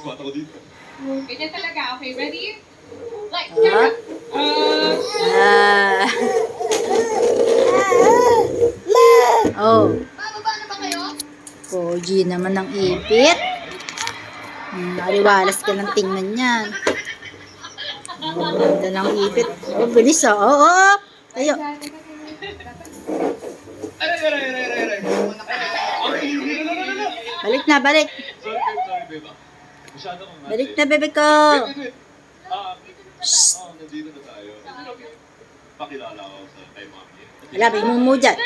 Squat ako dito. Ganyan talaga. Okay, ready? Like, Ah. Ah. Oh. Bababa na ba kayo? Pogi naman ng ipit. Aliwalas ka ng tingnan yan. Oh, ganda ng ipit. Oh, bilis ah. Oo. Oh, tayo. Aray. Balik na, balik. Sorry, beba. Masyado kong Balik na, bebe ko. Wait. Nandito na tayo. Pakilala ako sa kay mami. Wala, may mumu dyan.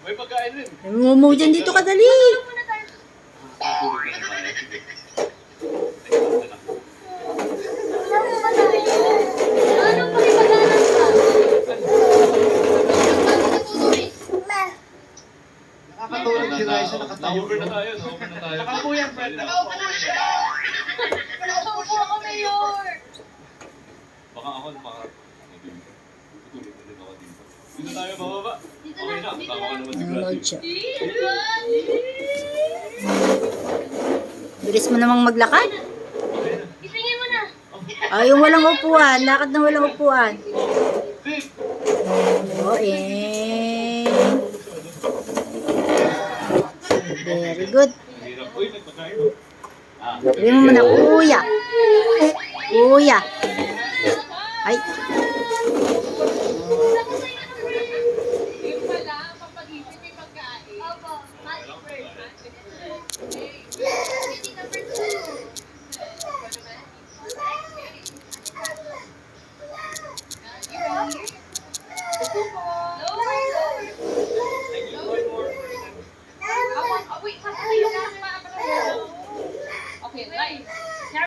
May pagkain rin. May mumu dyan dito ka, dali. Tulog na tayo. Sige. Nakakatulog si Raisa, nakatayo. Over na tayo. Nakaupo yan, Fred. Nakaupo siya! Nakaupo ako, Mayor! Baka ako tutulog na din ako dito. Dito tayo bababa. Okay na, tama ka naman si Nanonood Gracie. siya. Bilis mo namang maglakad. Isingin mo na! Ay, yung walang upuan. Lakad na walang upuan. Oh, very good. Hirap. Uy, may pagkain mo. Sabi mo muna, kuya. Kuya. Ay. Yung pala, papagisip may pagkain. Opo. Number 2. Wait, okay, live.